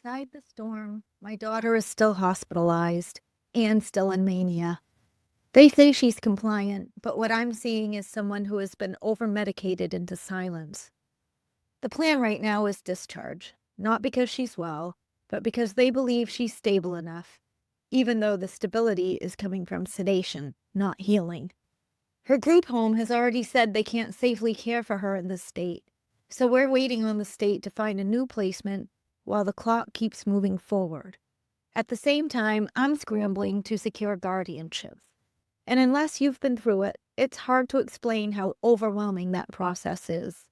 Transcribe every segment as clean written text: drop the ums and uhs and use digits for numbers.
Inside the storm, my daughter is still hospitalized and still in mania. They say she's compliant, but what I'm seeing is someone who has been overmedicated into silence. The plan right now is discharge, not because she's well, but because they believe she's stable enough, even though the stability is coming from sedation, not healing. Her group home has already said they can't safely care for her in this state, so we're waiting on the state to find a new placement while the clock keeps moving forward. At the same time, I'm scrambling to secure guardianship. And unless you've been through it, it's hard to explain how overwhelming that process is.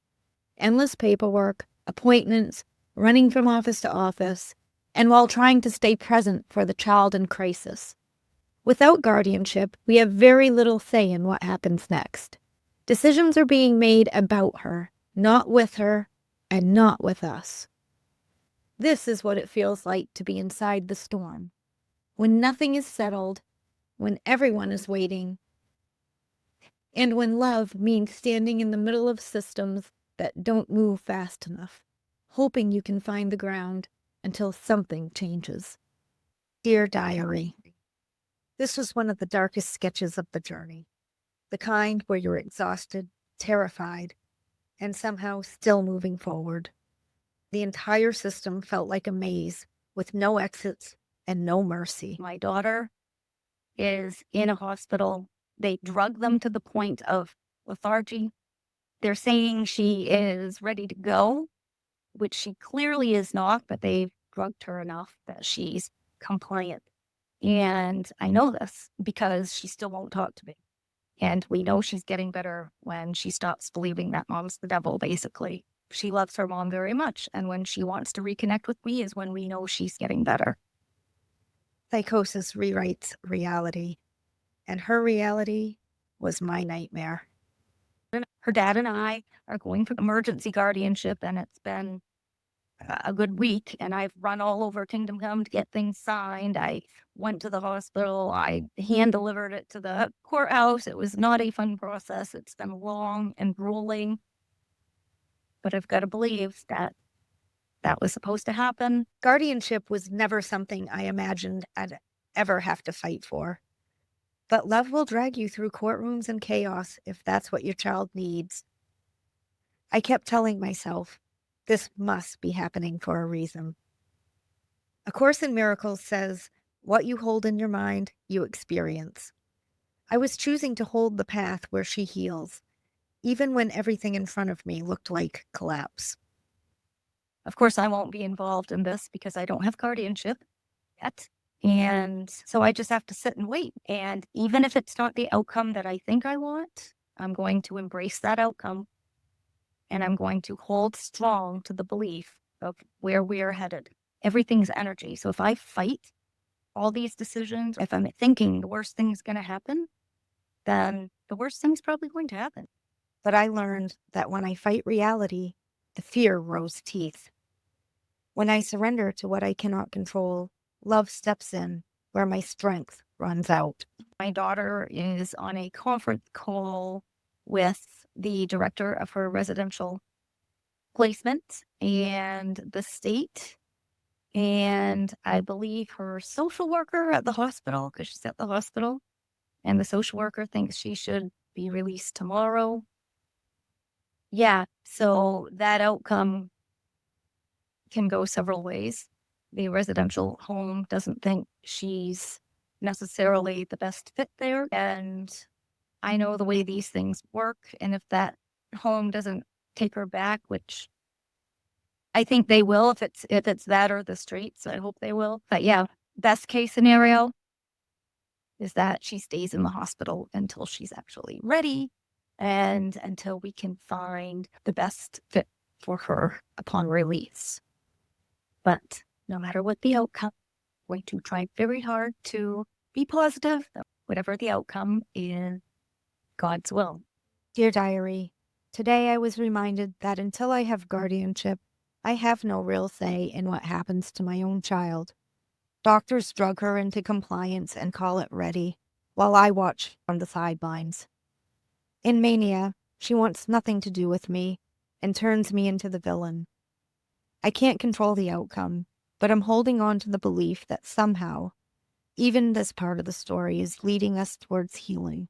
Endless paperwork, appointments, running from office to office, and while trying to stay present for the child in crisis. Without guardianship, we have very little say in what happens next. Decisions are being made about her, not with her, and not with us. This is what it feels like to be inside the storm. When nothing is settled, when everyone is waiting, and when love means standing in the middle of systems that don't move fast enough, hoping you can find the ground until something changes. Dear Diary, this was one of the darkest sketches of the journey. The kind where you're exhausted, terrified, and somehow still moving forward. The entire system felt like a maze with no exits and no mercy. My daughter is in a hospital. They drug them to the point of lethargy. They're saying she is ready to go, which she clearly is not, but they've drugged her enough that she's compliant. And I know this because she still won't talk to me. And we know she's getting better when she stops believing that mom's the devil, basically. She loves her mom very much. And when she wants to reconnect with me is when we know she's getting better. Psychosis rewrites reality, and her reality was my nightmare. Her dad and I are going for emergency guardianship, and it's been a good week. And I've run all over Kingdom Come to get things signed. I went to the hospital. I hand delivered it to the courthouse. It was not a fun process. It's been long and grueling. But I've got to believe that that was supposed to happen. Guardianship was never something I imagined I'd ever have to fight for. But love will drag you through courtrooms and chaos if that's what your child needs. I kept telling myself, this must be happening for a reason. A Course in Miracles says, what you hold in your mind, you experience. I was choosing to hold the path where she heals, even when everything in front of me looked like collapse. Of course, I won't be involved in this because I don't have guardianship yet. And so I just have to sit and wait. And even if it's not the outcome that I think I want, I'm going to embrace that outcome. And I'm going to hold strong to the belief of where we are headed. Everything's energy. So if I fight all these decisions, if I'm thinking the worst thing is going to happen, then the worst thing's probably going to happen. But I learned that when I fight reality, the fear grows teeth. When I surrender to what I cannot control, love steps in where my strength runs out. My daughter is on a conference call with the director of her residential placement and the state. And I believe her social worker at the hospital, because she's at the hospital, and the social worker thinks she should be released tomorrow. Yeah, so that outcome can go several ways. The residential home doesn't think she's necessarily the best fit there. And I know the way these things work. And if that home doesn't take her back, which I think they will, if it's that or the streets, I hope they will. But yeah, best case scenario is that she stays in the hospital until she's actually ready and until we can find the best fit for her upon release. But no matter what the outcome, I'm going to try very hard to be positive, whatever the outcome is God's will. Dear Diary, today I was reminded that until I have guardianship, I have no real say in what happens to my own child. Doctors drug her into compliance and call it ready, while I watch from the sidelines. In mania, she wants nothing to do with me and turns me into the villain. I can't control the outcome, but I'm holding on to the belief that somehow, even this part of the story is leading us towards healing.